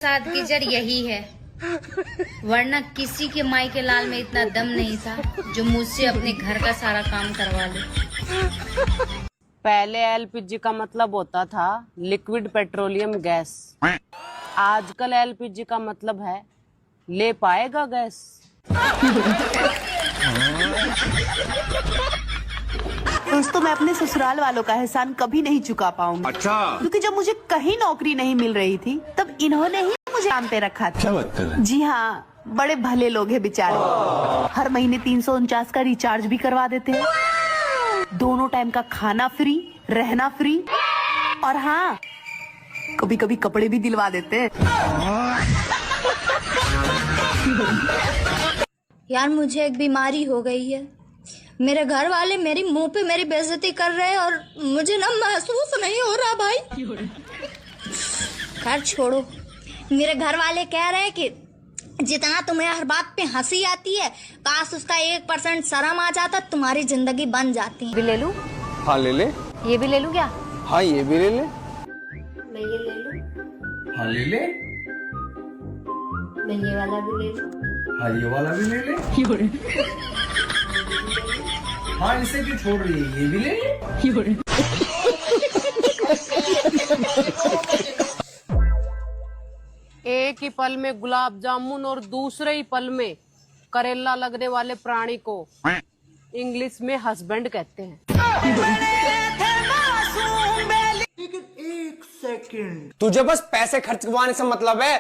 साथ की जड़ यही है, वरना किसी के माई के लाल में इतना दम नहीं था जो मुझसे अपने घर का सारा काम करवा ले। पहले एलपीजी का मतलब होता था लिक्विड पेट्रोलियम गैस। आजकल एलपीजी का मतलब है ले पाएगा गैस। दोस्तों, मैं अपने ससुराल वालों का एहसान कभी नहीं चुका पाऊंगी। अच्छा। क्योंकि जब मुझे कहीं नौकरी नहीं मिल रही थी तब इन्होंने ही मुझे काम पे रखा था। क्या बात कर रहे हैं? जी हाँ, बड़े भले लोग हैं बेचारे। हर महीने 349 का रिचार्ज भी करवा देते हैं, दोनों टाइम का खाना फ्री, रहना फ्री, और हाँ, कभी कभी कपड़े भी दिलवा देते हैं। यार, मुझे एक बीमारी हो गई है। मेरे घर वाले मेरी मुंह पे मेरी बेइज्जती कर रहे हैं और मुझे ना महसूस नहीं हो रहा भाई। खैर छोड़ो, मेरे घर वाले कह रहे हैं कि जितना तुम्हें हर बात पे हंसी आती है, काश उसका 1% शर्म आ जाता, तुम्हारी जिंदगी बन जाती। भी ले लूं? हाँ ले ले। ये भी ले लूं क्या? हाँ ये भी ले ले। मैं ये ले लूं? हाँ ले ले। मैं ये वाला भी ले लूं? हाँ ये वाला भी ले ले। हाँ इसे क्यों छोड़ रही है, ये भी ले ले। एक ही पल में गुलाब जामुन और दूसरे ही पल में करेला लगने वाले प्राणी को इंग्लिश में हस्बैंड कहते हैं। एक सेकंड, तुझे बस पैसे खर्च करवाने से मतलब है।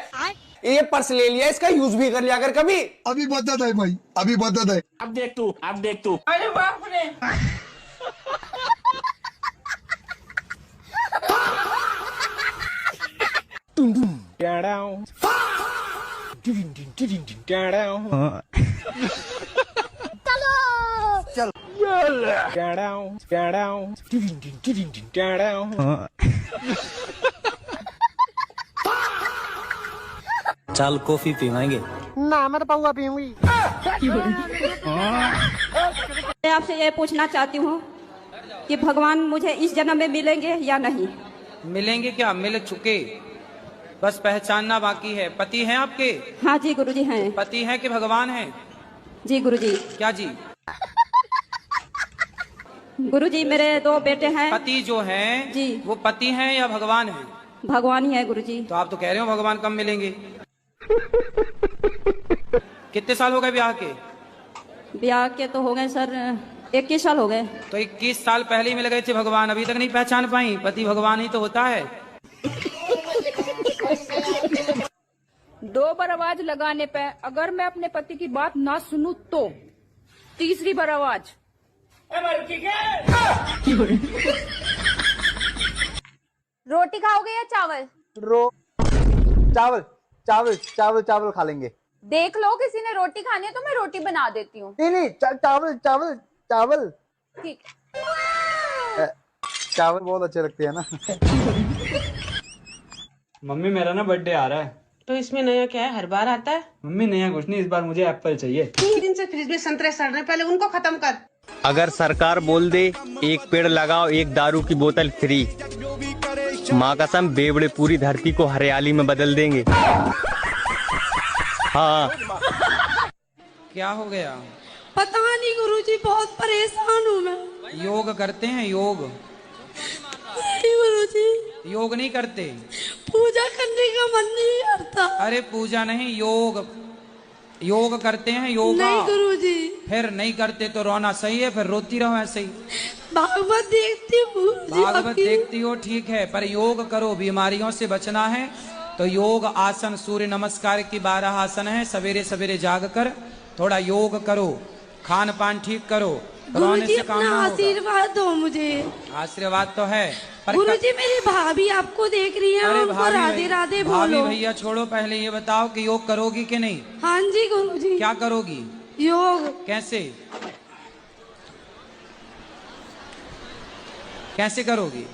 ये पर्स ले लिया, इसका यूज भी कर लिया अगर कभी। अभी बदत है भाई, अभी बदत है। अब देख तू। अरे बाप रे। चल कॉफी पीवाएंगे ना, मैं तो पाऊंगा पीऊंगी। मैं आपसे ये पूछना चाहती हूँ कि भगवान मुझे इस जन्म में मिलेंगे या नहीं? मिलेंगे क्या, मिल चुके, बस पहचानना बाकी है। पति हैं आपके? हाँ जी गुरुजी हैं। पति हैं कि भगवान हैं? जी गुरुजी। क्या जी? गुरुजी मेरे 2 बेटे हैं। पति जो हैं जी, वो पति हैं या भगवान हैं? भगवान ही है गुरुजी। तो आप तो कह रहे हो भगवान कब मिलेंगे। कितने साल हो गए ब्याह के? ब्याह के तो हो गए सर 21 साल हो गए। तो 21 साल पहले ही मिल गए थे भगवान, अभी तक नहीं पहचान पाई? पति भगवान ही तो होता है। 2 बार आवाज लगाने पे अगर मैं अपने पति की बात ना सुनूं तो 3री बार आवाज। रोटी खाओगे या चावल? चावल चावल चावल चावल खा लेंगे। देख लो, किसी ने रोटी खानी है तो मैं रोटी बना देती हूँ। नहीं चावल चावल चावल। ठीक है, चावल बहुत अच्छे लगते हैं ना। मम्मी मेरा ना बर्थडे आ रहा है। तो इसमें नया क्या है, हर बार आता है? मम्मी नया कुछ नहीं, इस बार मुझे एप्पल चाहिए। 3 दिन से फ्रिज में संतरे सड़ रहे, पहले उनको खत्म कर। अगर सरकार बोल दे एक पेड़ लगाओ एक दारू की बोतल फ्री, माँ कसम बेवड़े पूरी धरती को हरियाली में बदल देंगे। हाँ। क्या हो गया? पता नहीं गुरुजी, बहुत परेशान हूँ मैं। योग करते हैं? योग नहीं गुरुजी, योग नहीं करते? पूजा करने का मन नहीं करता। अरे पूजा नहीं, योग करते हैं, योगा। नहीं गुरुजी। फिर नहीं करते तो रोना सही है, फिर रोती रहो ऐसे ही। भागवत देखती हूँ। भागवत देखती हो, ठीक है, पर योग करो, बीमारियों से बचना है तो योग आसन, सूर्य नमस्कार की 12 आसन है, सवेरे सवेरे जाग कर थोड़ा योग करो, खान पान ठीक करो, रोने से काम ना होगा। आशीर्वाद दो मुझे। आशीर्वाद तो है पर गुरुजी मेरी भाभी आपको देख रही है, उनको राधे राधे बोलो। भाभी भैया छोड़ो, पहले ये बताओ कि योग करोगी कि नहीं? हाँ जी गुरुजी। क्या करोगी? योग। कैसे कैसे करोगी?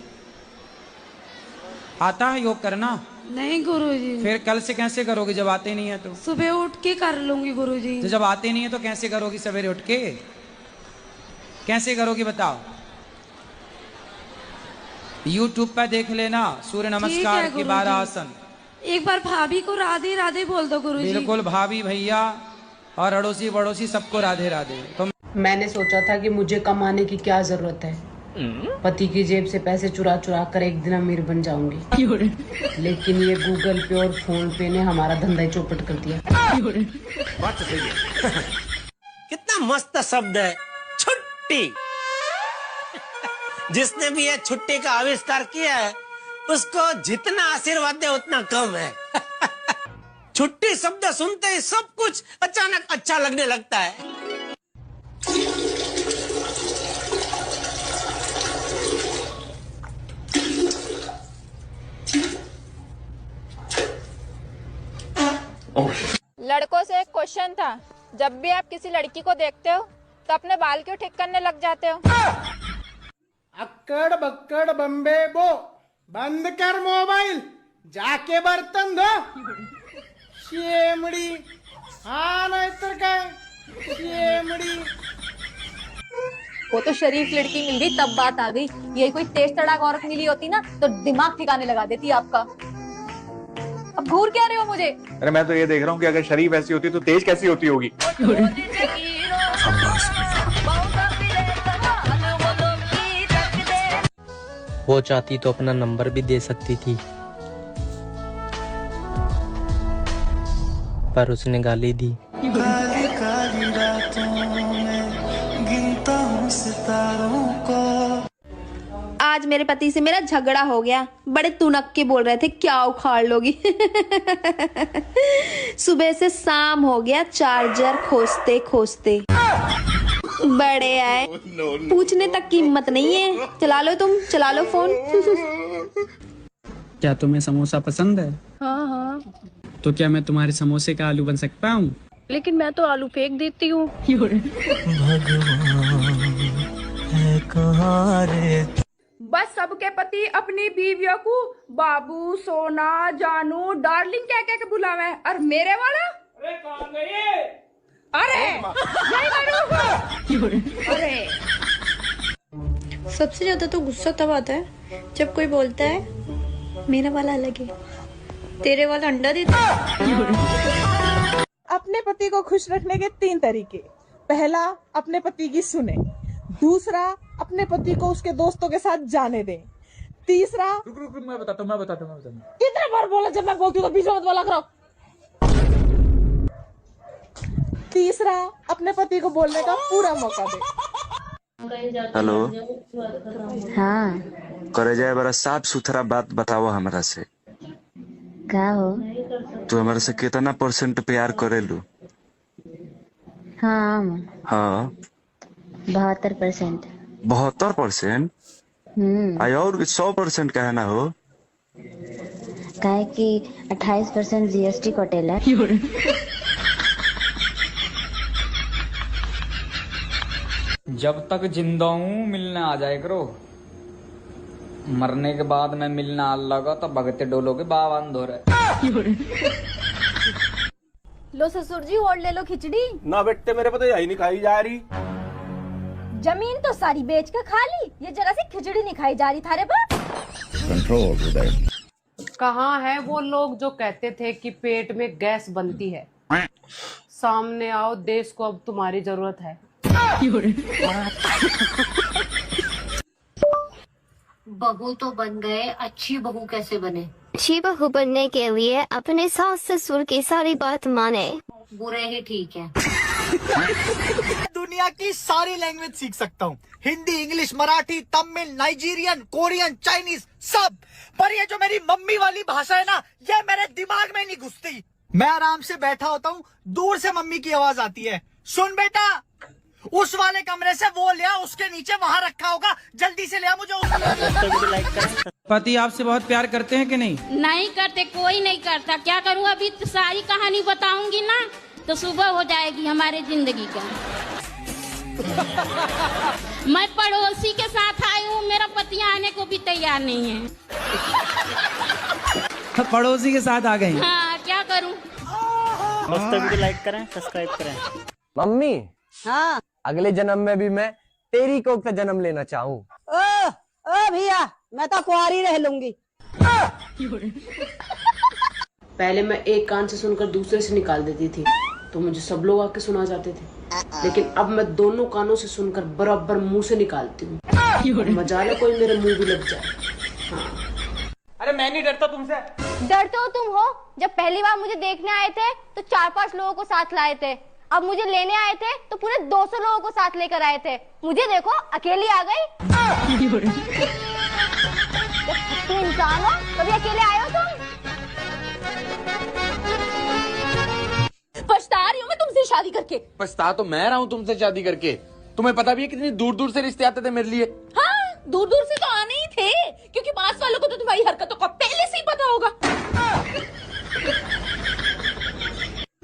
आता है योग करना? नहीं गुरुजी। फिर कल से कैसे करोगी जब आते नहीं है तो? सुबह उठ के कर लूंगी गुरुजी। तो जब आते नहीं है तो कैसे करोगी सवेरे उठ के? कैसे करोगी बताओ? YouTube पे देख लेना, सूर्य नमस्कार की 12 आसन, एक बार भाभी को राधे राधे बोल दो गुरुजी। बिल्कुल, भाभी भैया और अड़ोसी पड़ोसी सबको राधे राधे। तो मैंने सोचा था कि मुझे कमाने की क्या जरूरत है, पति की जेब से पैसे चुरा चुरा कर एक दिन अमीर बन जाऊंगी, लेकिन ये गूगल पे और फोन पे ने हमारा धंधा ही चौपट कर दिया। बात तो सही है। कितना मस्त शब्द है छुट्टी। जिसने भी ये छुट्टी का आविष्कार किया है उसको जितना आशीर्वाद दे उतना कम है। छुट्टी शब्द सुनते ही सब कुछ अचानक अच्छा लगने लगता है। लड़कों से एक क्वेश्चन था, जब भी आप किसी लड़की को देखते हो तो अपने बाल क्यों ठीक करने लग जाते हो? अक्कड़ बक्कड़ बम्बे बो, बंद कर मोबाइल, जाके बर्तन धो। शेमड़ी, हाँ ना इतर का शेमड़ी। वो तो शरीफ लड़की मिल गई तब बात आ गई, ये कोई तेज तड़ाक औरत मिली होती ना तो दिमाग ठिकाने लगा देती आपका। अब घूर क्या रहे हो मुझे? अरे मैं तो ये देख रहा हूँ कि अगर शरीफ ऐसी होती तो तेज कैसी होती होगी। वो चाहती तो अपना नंबर भी दे सकती थी, पर उसने गाली दी। काली काली रातों में गिनता हूँ सितारों को। आज मेरे पति से मेरा झगड़ा हो गया। बड़े तुनक के बोल रहे थे क्या उखाड़ लोगी। सुबह से शाम हो गया चार्जर खोजते खोजते। बड़े आए, पूछने तक की हिम्मत नहीं है। चला लो तुम, चला लो फोन। क्या तुम्हें समोसा पसंद है? हाँ हाँ, तो क्या मैं तुम्हारे समोसे का आलू बन सकता हूँ? लेकिन मैं तो आलू फेंक देती हूँ। बस सबके पति अपनी बीवियों को बाबू, सोना, जानू, डार्लिंग क्या क्या के बुलावे, और मेरे वाला अरे सबसे ज्यादा तो गुस्सा तब आता है जब कोई बोलता है मेरा वाला अलग है, तेरे वाला अंडा देता है। अपने पति को खुश रखने के 3 तरीके। पहला, अपने पति की सुने। दूसरा, अपने पति को उसके दोस्तों के साथ जाने दें। तीसरा, रुक मैं बताता हूँ। कितने बार बोला जब मैं बोलती हूँ तो बीच में मत बोला करो। तीसरा, अपने पति को बोलने का पूरा मौका दे। हेलो, हाँ, करे जाए बड़ा साफ सुथरा बात बताओ हमरा से। का हो? तू हमारे से कितना % प्यार करेलू? हाँ, हाँ 72%। 72%? आई और 100% कहना हो? काहे कि 28% GST कटेला। जब तक जिंदा हूँ मिलने आ जाए करो, मरने के बाद मैं मिलना आ लगा तो भगते डोलोगे बावन धो रहे। लो ससुर जी और ले लो खिचड़ी। ना बेटे, मेरे को तो यही नहीं खाई जा रही। जमीन तो सारी बेच के खा ली, ये जगह से खिचड़ी नहीं खाई जा रही थारे पर। कहाँ है वो लोग जो कहते थे कि पेट में गैस बनती है? सामने आओ, देश को अब तुम्हारी जरूरत है। बहू तो बन गए, अच्छी बहू कैसे बने? अच्छी बहू बनने के लिए अपने सास ससुर की सारी बात माने। बुरे ही ठीक है। दुनिया की सारी लैंग्वेज सीख सकता हूँ, Hindi, English, Marathi, Tamil, Nigerian, Korean, Chinese, सब। पर ये जो मेरी मम्मी वाली भाषा है ना, ये मेरे दिमाग में नहीं घुसती। मैं आराम से बैठा होता हूँ, दूर से मम्मी की आवाज आती है, सुन बेटा उस वाले कमरे से वो लिया, उसके नीचे वहाँ रखा होगा, जल्दी से लिया मुझे। पति आपसे बहुत प्यार करते हैं कि नहीं? नहीं करते, कोई नहीं करता। क्या करूँ, अभी तो सारी कहानी बताऊंगी ना तो सुबह हो जाएगी हमारे जिंदगी का। मैं पड़ोसी के साथ आई हूँ, मेरा पति आने को भी तैयार नहीं है। पड़ोसी के साथ आ गए। हाँ, क्या करूँ। वीडियो लाइक करें, सब्सक्राइब करें। मम्मी, हाँ, अगले जन्म में भी मैं तेरी कोख का जन्म लेना चाहूँ। ओ भैया, मैं तो कुंवारी रह लूंगी। पहले मैं एक कान से सुनकर दूसरे से निकाल देती थी तो मुझे सब लोग आके सुना जाते थे, लेकिन अब मैं दोनों कानों से सुनकर बराबर मुंह से निकालती हूँ। मजाल है कोई मेरे मुंह भी लग जाए। हाँ। अरे मैं नहीं डरता तुमसे। डरते हो तुम हो। जब पहली बार मुझे देखने आए थे तो 4-5 लोगों को साथ लाए थे, अब मुझे लेने आए थे तो पूरे 200 लोगों को साथ लेकर आए थे। मुझे देखो अकेली आ गई। तुम इंसान हो, कभी अकेले आए हो तुम? पछता रही हूँ मैं तुमसे शादी करके। पछता तो मैं रहा हूँ तुमसे शादी करके। तुम्हें पता भी है कितनी दूर दूर से रिश्ते आते थे मेरे लिए। हाँ, दूर दूर से तो आने ही थे, क्योंकि पास वालों को तो तुम्हारी हरकतों का पहले से ही पता होगा।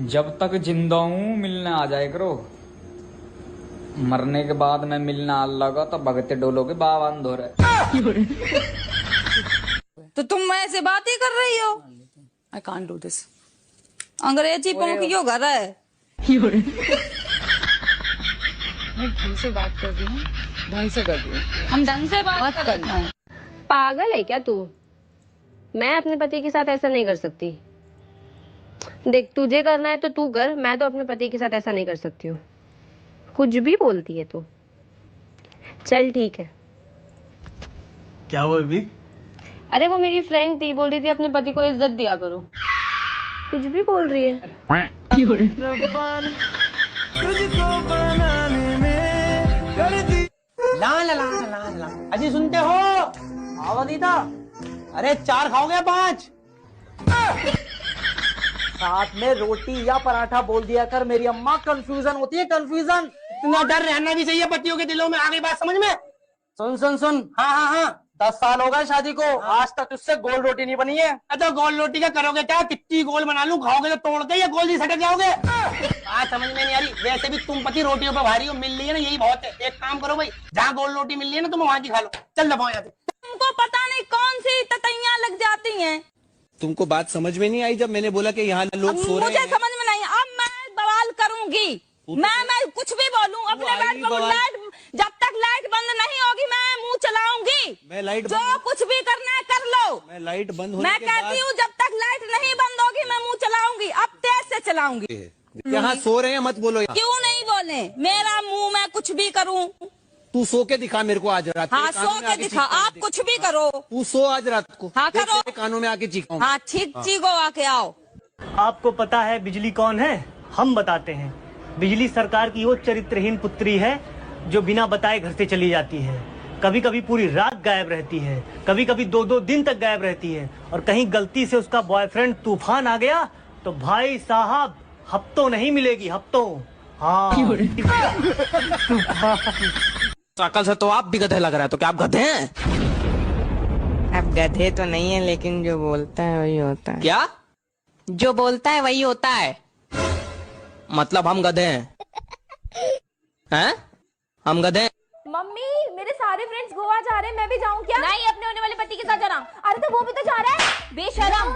जब तक जिंदा हूँ मिलने आ जाए करो, मरने के बाद मैं मिलना आ लगा तो भगते डोलो के बाबान धो रहे। तो तुम ऐसे बात ही कर रही हो। I can't do this. अंग्रेजी पोंकियो घर है। मैं ढंग से बात कर रही हूँ, ढंग से कर रही हूँ। हम ढंग से बात कर रहे हैं। पागल है क्या तू? मैं अपने पति के साथ ऐसा नहीं कर सकती। देख, तुझे करना है तो तू कर, मैं तो अपने पति के साथ ऐसा नहीं कर सकती हूँ। कुछ भी बोलती है तू। चल ठीक है। क्या हुआ अभी? अरे वो मेरी फ्रेंड थी, बोल रही थी अपने पति को इज्जत दिया करो। कुछ भी बोल रही है। अजी सुनते हो? आवादीदा, अरे 4 खाओगे 5? साथ में रोटी या पराठा बोल दिया कर, मेरी अम्मा कंफ्यूजन होती है, कंफ्यूजन। इतना डर रहना भी चाहिए पतियों के दिलों में। आ गई बात समझ में? सुन सुन सुन, हाँ 10 साल हो गए शादी को, आज तक उससे गोल रोटी नहीं बनी है। तो गोल रोटी का करोगे क्या? कितनी गोल बना लूं, खाओगे तो तोड़ के या गोल जी सटक जाओगे? आज समझ में नहीं आ रही। वैसे भी तुम पति रोटियों पर भारी हो, मिल रही है ना, यही बहुत है। एक काम करो भाई, जहाँ गोल रोटी मिल रही है ना तुम वहाँ की खा लो। चल दबाओ यहाँ से। तुमको पता नहीं कौन सी ततैयां लग जाती हैं। तुमको बात समझ में नहीं आई जब मैंने बोला कि यहाँ लोग सो रहे हैं? मुझे समझ में नहीं। अब मैं बवाल करूंगी। मैं कुछ भी बोलूं अपने लाइट, जब तक लाइट बंद नहीं होगी मैं मुंह चलाऊंगी। मैं लाइट जो कुछ भी करना है कर लो। मैं लाइट बंद होने मैं कहती हूँ जब तक लाइट नहीं बंद होगी मैं मुंह चलाऊंगी। अब तेज से चलाऊंगी। यहाँ सो रहे हैं, मत बोलो। क्यों नहीं बोले? मेरा मुंह मैं कुछ भी करूँ। तू सो के दिखा मेरे को आज रात। हाँ, सो के दिखा। आप कुछ भी करो। तू सो आज रात को। हाँ करो। कानों में आके चीखो। हाँ चीखो आके आओ। आपको पता है बिजली कौन है? हम बताते हैं। बिजली सरकार की वो चरित्रहीन पुत्री है जो बिना बताए घर से चली जाती है। कभी कभी पूरी रात गायब रहती है, कभी कभी 2-2 दिन तक गायब रहती है। और कहीं गलती से उसका बॉयफ्रेंड तूफान आ गया तो भाई साहब हफ्तों नहीं मिलेगी, हफ्तों। हाँ। अकल से तो आप भी गधे लग रहा है, तो क्या आप गधे हैं? अब गधे तो नहीं है, लेकिन जो बोलता है वही होता है। क्या? जो बोलता है वही होता है। मतलब हम गधे हैं? हैं? हम गधे हैं? मम्मी, मेरे सारे फ्रेंड्स गोवा जा रहे हैं, मैं भी जाऊं क्या? नहीं, अपने होने वाले पति के साथ जाना। अरे तो वो भी तो जा रहा है, बेशरम।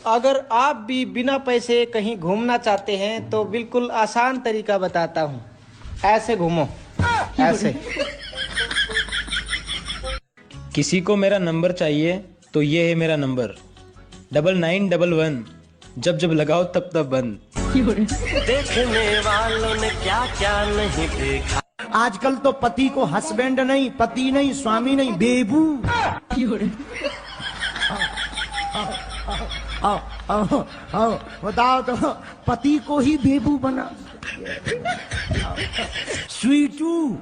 अगर आप भी बिना पैसे कहीं घूमना चाहते हैं तो बिल्कुल आसान तरीका बताता हूँ। ऐसे घूमो, ऐसे। किसी को मेरा नंबर चाहिए तो ये है मेरा नंबर 9911। जब जब लगाओ तब तब बंद। देखने वालों ने क्या क्या नहीं देखा। आजकल तो पति को हस्बैंड नहीं, पति नहीं, स्वामी नहीं, बेबू। बताओ तो, पति को ही बेबू बना। स्वीटू।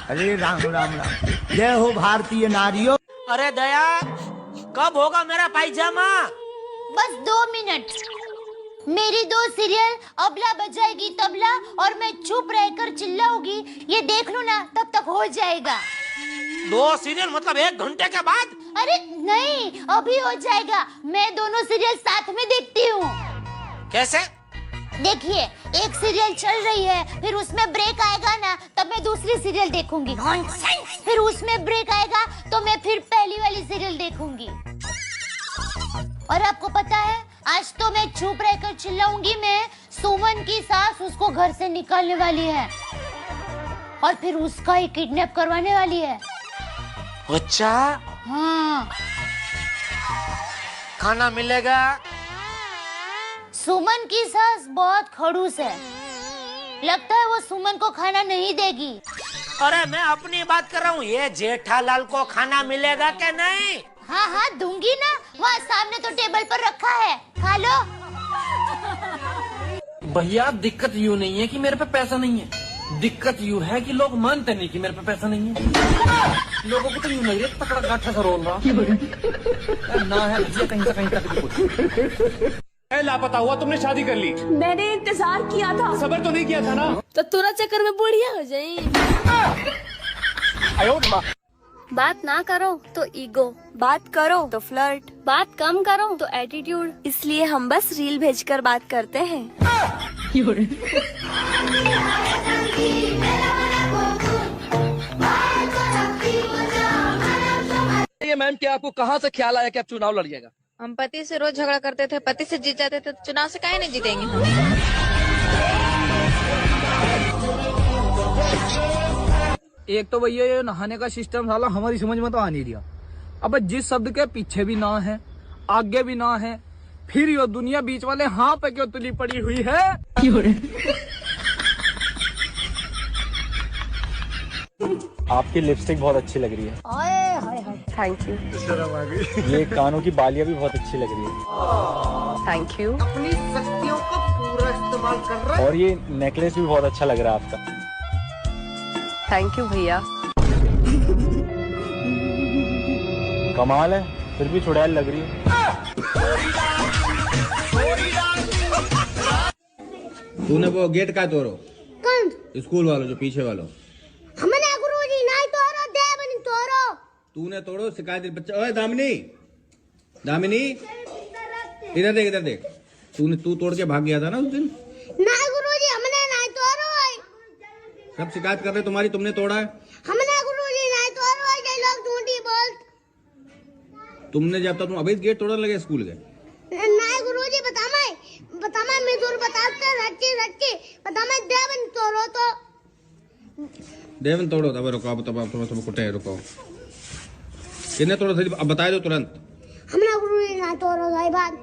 अरे राम राम राम। जय हो भारतीय नारियों। अरे दया, कब होगा मेरा पायजामा? बस 2 मिनट। मेरी 2 सीरियल अबला बजाएगी तबला और मैं चुप रहकर चिल्लाऊंगी, ये देख लो ना, तब तक हो जाएगा। 2 सीरियल मतलब 1 घंटे के बाद? अरे नहीं, अभी हो जाएगा। मैं दोनों सीरियल साथ में देखती हूँ। कैसे? देखिए, एक सीरियल चल रही है, फिर उसमें ब्रेक आएगा ना, तब मैं दूसरी सीरियल देखूंगी। फिर उसमें ब्रेक आएगा तो मैं फिर पहली वाली सीरियल देखूंगी। और आपको पता है, आज तो मैं चुप रहकर चिल्लाऊंगी। मैं सुमन की सास उसको घर से निकालने वाली है और फिर उसका ही किडनैप करवाने वाली है। अच्छा, हाँ। खाना मिलेगा? सुमन की सास बहुत खड़ूस है, लगता है वो सुमन को खाना नहीं देगी। अरे मैं अपनी बात कर रहा हूँ, ये जेठालाल को खाना मिलेगा क्या नहीं? हाँ हाँ दूंगी ना, वहाँ सामने तो टेबल पर रखा है, खा लो। भैया दिक्कत यूँ नहीं है कि मेरे पे पैसा नहीं है, दिक्कत यूँ है कि लोग मानते नहीं कि मेरे पे पैसा नहीं है। लोगों को तो यूँ लग रही है तकड़ा गाठा सा रोल रहा ना है भैया, कहीं से कहीं तक लापता हुआ। तुमने शादी कर ली? मैंने इंतजार किया था। सबर तो नहीं किया था ना? तो तुरंत चक्कर में बुढ़िया हो जाए। बात ना करो तो ईगो, बात करो तो फ्लर्ट, बात कम करो तो एटीट्यूड, इसलिए हम बस रील भेजकर बात करते हैं। ये मैम, क्या आपको कहाँ से ख्याल आया कि आप चुनाव लड़िएगा? हम पति से रोज झगड़ा करते थे, पति से जीत जाते थे, चुनाव से काहे नहीं जीतेंगे हम? एक तो भैया ये नहाने का सिस्टम साला हमारी समझ में तो आ नहीं रहा। अब जिस शब्द के पीछे भी ना है, आगे भी ना है, फिर ये दुनिया बीच वाले हाँ पे क्यों तुली पड़ी हुई है? आपकी लिपस्टिक बहुत अच्छी लग रही है। Thank you. ये कानों की बालियां भी बहुत अच्छी लग रही है। Thank you. अपनी शक्तियों का पूरा इस्तेमाल कर रहा है। और ये नेकलेस भी बहुत अच्छा लग रहा है आपका। थैंक यू भैया। कमाल है, फिर भी चुड़ैल लग रही है। तूने वो गेट का तोड़ो? कौन? स्कूल वालों जो पीछे वालों। हमने गुरुजी नहीं तोड़ो, देव नहीं तोड़ो। तूने तोड़ो, शिकायत बच्चा। ओए दामिनी, दामिनी इधर देख, इधर देख। तू तोड़ के भाग गया था ना उस दिन। नहीं गुरुजी, हमने नहीं तोड़ो। सब शिकायत कर रहे तुम्हारी, तुमने तोड़ा है। हमने गुरुजी नहीं तोड़ो, ये लोग झूठी बोल। तुमने जब तक तुम अभी गेट तोड़ने लगे स्कूल के? नहीं गुरुजी, बता मैं मजदूर बताते रच्ची बता मैं देवन तोड़ो तो देवन तोड़ो। तब रुको, तब कुटे रुको। कितने तोड़ो थे अब बता दो तुरंत। हमने गुरुजी नहीं तोड़ो भाई बात।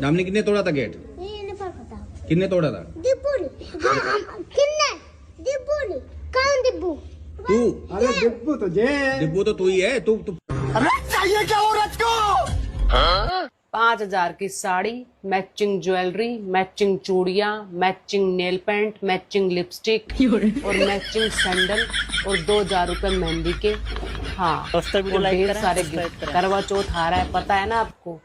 दामिनी कितने तोड़ा था गेट? ये नहीं पता। कितने तोड़ा था? दिब्बू ने। हाँ कितने? दिब्बू ने। कौन दिब्बू? तू। अरे दिब्बू तो तू ही है। तू चाहिए क्या औरत को? 5,000 की साड़ी, मैचिंग ज्वेलरी, मैचिंग चूड़ियाँ, matching nail paint, matching lipstick और मैचिंग सैंडल और 2,000 रुपए मेहंदी के। हाँ, और ढेर सारे गिफ्ट। करवा चौथ आ रहा है, पता है ना आपको।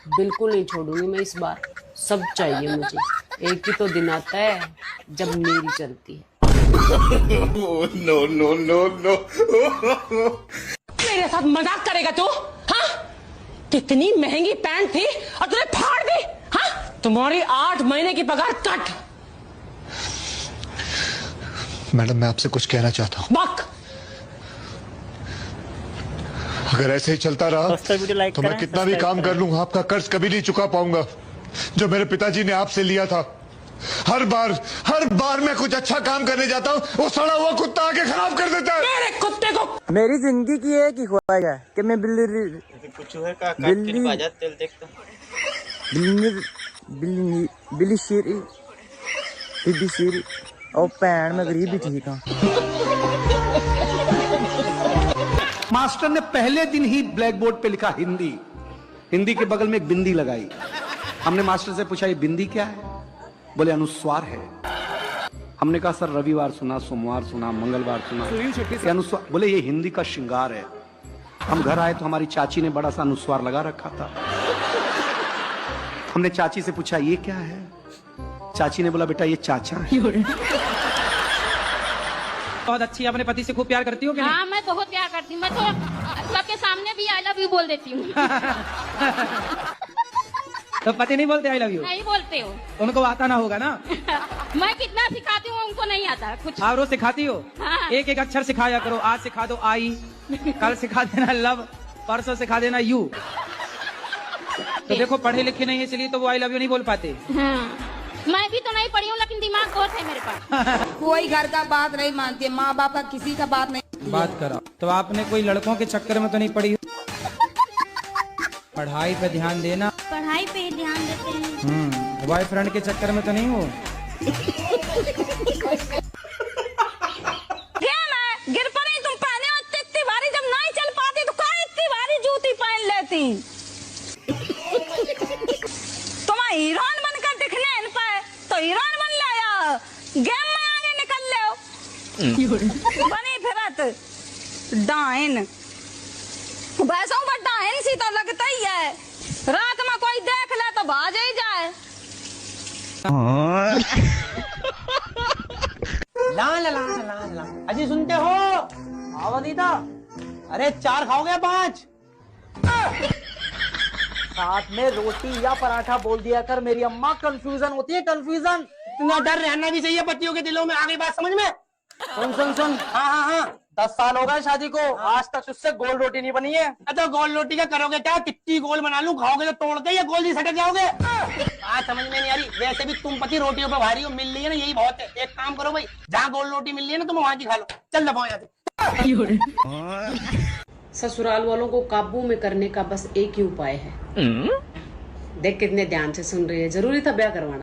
बिल्कुल नहीं छोड़ूंगी मैं इस बार, सब चाहिए मुझे। एक ही तो दिन आता है जब मेरी चलती है। No no no no. मेरे साथ मजाक करेगा तू? हाँ, कितनी महंगी पैंट थी और तूने फाड़ दी। हाँ, तुम्हारी 8 महीने की पगार कट। मैडम, मैं आपसे कुछ कहना चाहता हूँ। बक। अगर ऐसे ही चलता रहा तो मैं कितना भी काम कर लूँ, आपका कर्ज कभी नहीं चुका पाऊंगा जो मेरे पिताजी ने आपसे लिया था। हर बार मैं कुछ अच्छा काम करने जाता हूँ, वो सड़ा हुआ कुत्ता आके खराब कर देता है। मेरे कुत्ते को मेरी जिंदगी की एक ही ख्वाहिश है कि मैं बिल्ली शेरी और भैन मैं गरीब भी ठीक हाँ। मास्टर ने पहले दिन ही ब्लैक बोर्ड पे लिखा हिंदी के बगल में एक बिंदी लगाई। हमने मास्टर से पूछा ये बिंदी क्या है? बोले अनुस्वार है। हमने कहा सर रविवार सुना, सोमवार सुना, मंगलवार सुना, ये अनुस्वार। बोले ये हिंदी का श्रृंगार है। हम घर आए तो हमारी चाची ने बड़ा सा अनुस्वार लगा रखा था। हमने चाची से पूछा ये क्या है? चाची ने बोला बेटा ये चाचा है। बहुत अच्छी, अपने पति से खूब प्यार करती हो कि नहीं? हाँ, मैं बहुत प्यार करती हूँ। मैं तो सबके सामने भी आई लव यू बोल देती हूँ। तो पति नहीं बोलते आई लव यू? नहीं बोलते हो। उनको आता ना होगा ना? मैं कितना सिखाती हूँ उनको नहीं आता कुछ। आप रोज सिखाती हो? हाँ। एक एक अक्षर सिखाया करो। आज सिखा दो आई, कल सिखा देना लव, परसों सिखा देना यू। तो देखो पढ़े लिखे नहीं है इसलिए तो वो आई लव यू नहीं बोल पाते। हाँ। मैं भी तो नहीं पढ़ी हूँ लेकिन दिमाग बहुत है मेरे पास। कोई घर का बात नहीं मानती है, माँ बाप का किसी का बात नहीं। बात करा तो आपने कोई लड़कों के चक्कर में तो नहीं पड़ी? पढ़ाई पे ध्यान देना। पढ़ाई पे ही ध्यान देते हैं। बॉयफ्रेंड के चक्कर में तो नहीं हो? गिर पड़ी तुम पहने हो इतनी भारी, जब नहीं चल पाती तो कहाँ इतनी भारी जूती पहन लेती। तुम हीरोइन बनकर दिखने इन पे तो हीरोइन बन ले या गेम में आगे निकल ले बनी फिरत डाइन। वैसा पर डाइन सी तो लगता ही है, रात में कोई देख ले तो भाज ही जाए। ला ला ला ला ला अजी सुनते हो? आवदीता, अरे 4 खाओगे 5? साथ में रोटी या पराठा बोल दिया कर, मेरी अम्मा कंफ्यूजन होती है, कंफ्यूजन। इतना डर रहना भी चाहिए पतियों के दिलों में। आ गई बात समझ में? सुन। हाँ 10 साल हो गए शादी को, आज तक उससे गोल रोटी नहीं बनी है। तो गोल रोटी का करोगे क्या? कितनी गोल बना लूं, खाओगे तो तोड़ के या गोल जी सटक जाओगे? बात समझ में नहीं आ रही। वैसे भी तुम पति रोटियों पे भारी हो, मिल रही है ना, यही बहुत है। एक काम करो भाई, जहाँ गोल रोटी मिल रही है ना, तुम वहां की खा लो। चल दबाओ यहाँ से। ससुराल वालों को काबू में करने का बस एक ही उपाय है। देख कितने ध्यान से सुन रही है, जरूरी था ब्याह करवाना।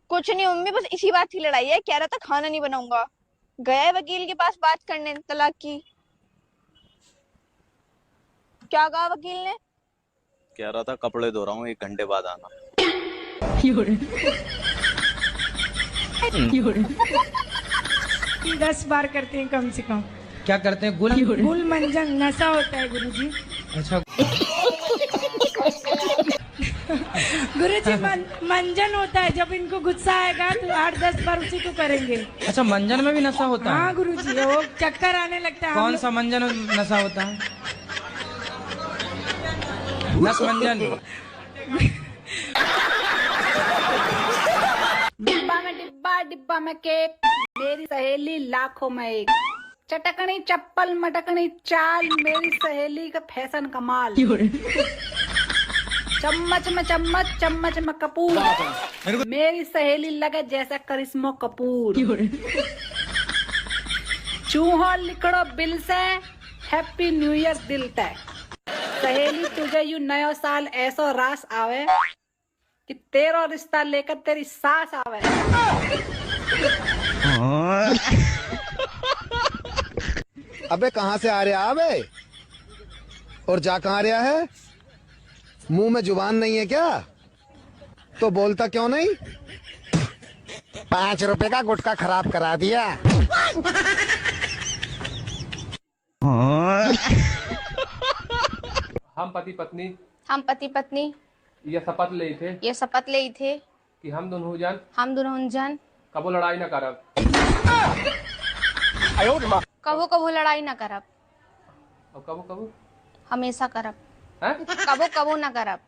कुछ नहीं मम्मी, बस इसी बात की लड़ाई है। कह रहा था खाना नहीं बनाऊंगा, गया है वकील के पास बात करने तलाक की। क्या कहा वकील ने? कह रहा था कपड़े धो रहा हूँ, 1 घंटे बाद आना। 10 बार करते हैं कम से कम। क्या करते हैं? गुल मंजन नशा होता है गुरुजी। अच्छा गुरुजी मंजन होता है, जब इनको गुस्सा आएगा तो 8-10 बार उसी को करेंगे। अच्छा, मंजन में भी नशा होता है? हाँ गुरुजी, वो चक्कर आने लगता है। कौन सा मंजन नशा होता है? नस मंजन। डिब्बा में केक, मेरी सहेली लाखों में एक, चटकनी चप्पल मटकनी चाल, मेरी सहेली का फैशन कमाल, चम्मच में चम्मच चम्मच में कपूर, मेरी सहेली लगे जैसा करिश्मा कपूर, चूहो लिखड़ो बिल से हैप्पी न्यू ईयर दिल तय, सहेली तुझे यू नयो साल ऐसो रास आवे कि तेरा रिश्ता लेकर तेरी सास आवे। अबे कहाँ से आ रहा है और जा कहाँ रहा है? मुंह में जुबान नहीं है क्या? तो बोलता क्यों नहीं? 5 रुपए का गुटखा खराब करा दिया। हम पति पत्नी ये शपथ ले थे कि हम दोनों जन कबो लड़ाई न करब। कबो लड़ाई न करब और कबो हमेशा करब। हैं? कबो न करब।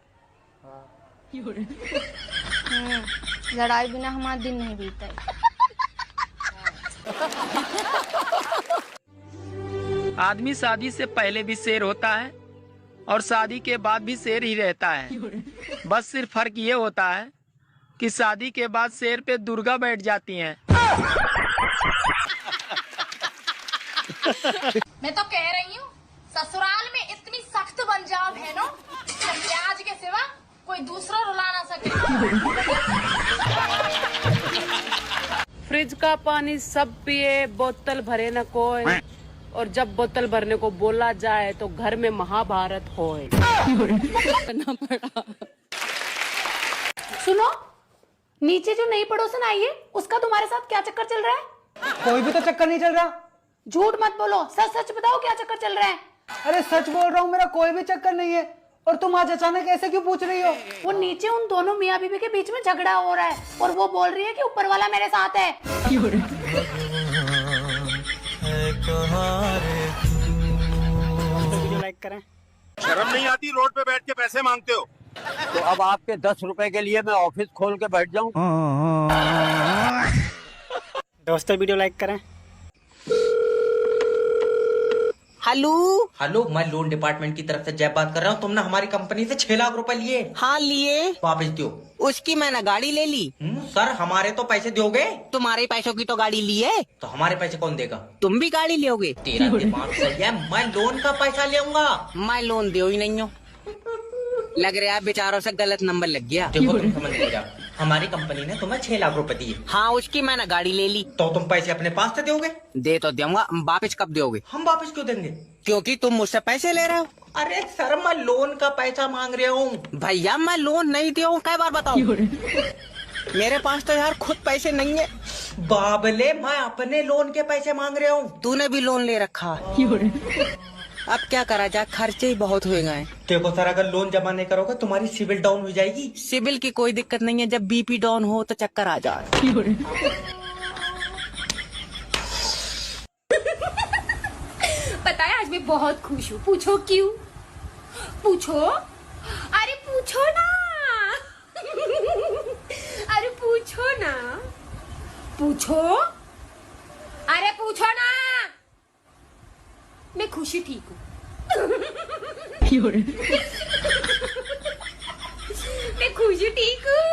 लड़ाई बिना हमारा दिन नहीं बीते। आदमी शादी से पहले भी शेर होता है और शादी के बाद भी शेर ही रहता है। बस सिर्फ फर्क ये होता है कि शादी के बाद शेर पे दुर्गा बैठ जाती हैं। मैं तो कह रही हूँ ससुराल में इतनी सख्त बन जाओ बहनों, प्याज के सिवा कोई दूसरा रुला ना सके। फ्रिज का पानी सब पिए, बोतल भरे न कोई, और जब बोतल भरने को बोला जाए तो घर में महाभारत होए। करना पड़ा। सुनो, नीचे जो नई पड़ोसन आई है उसका तुम्हारे साथ क्या चक्कर चल रहा है? कोई भी तो चक्कर नहीं चल रहा। झूठ मत बोलो, सच सच बताओ क्या चक्कर चल रहा है? अरे सच बोल रहा हूँ, मेरा कोई भी चक्कर नहीं है। और तुम आज अचानक ऐसे क्यों पूछ रही हो? वो नीचे उन दोनों मियाँ बीवी के बीच में झगड़ा हो रहा है और वो बोल रही है कि ऊपर वाला मेरे साथ है। लाइक करें। शर्म नहीं आती रोड पे बैठ के पैसे मांगते हो? तो अब आपके 10 रुपए के लिए मैं ऑफिस खोल के बैठ जाऊं? दोस्तों वीडियो लाइक करें। हेलो हेलो, मैं लोन डिपार्टमेंट की तरफ से जय बात कर रहा हूँ। तुमने हमारी कंपनी से 6 लाख रुपए लिए। हाँ लिए। वापस दो। उसकी मैंने गाड़ी ले ली। सर हमारे तो पैसे दोगे? तुम्हारे पैसों की तो गाड़ी ली है। तो हमारे पैसे कौन देगा? तुम भी गाड़ी लोगे? तेरा दिमाग सही है, मैं लोन का पैसा लेऊंगा। मैं लोन दे ही नहीं हूँ। लग रहा है बेचारों से गलत नंबर लग गया। देखो तुम समझ नहीं रहा, हमारी कंपनी ने तुम्हें 6 लाख रुपए दिए। हाँ उसकी मैंने गाड़ी ले ली। तो तुम पैसे अपने पास से दोगे? दे तो दूंगा, वापिस कब दोगे? हम वापस क्यों देंगे? क्योंकि तुम मुझसे पैसे ले रहे हो। अरे सर मैं लोन का पैसा मांग रहा हूँ। भैया मैं लोन नहीं दिया हूँ, कई बार बताओ। मेरे पास तो यार खुद पैसे नहीं है। बाबले मैं अपने लोन के पैसे मांग रहा हूँ। तूने भी लोन ले रखा। अब क्या करा जाए, खर्चे ही बहुत हुए गए। देखो सर, अगर लोन जमा नहीं करोगे तुम्हारी सिविल डाउन हो जाएगी। सिविल की कोई दिक्कत नहीं है, जब बीपी डाउन हो तो चक्कर आ जाए। पता है आज मैं बहुत खुश हूँ। पूछो क्यों? पूछो, अरे पूछो ना। अरे पूछो ना, पूछो, अरे पूछो ना। मैं खुशी ठीक हूँ। मैं खुशी ठीक हूँ।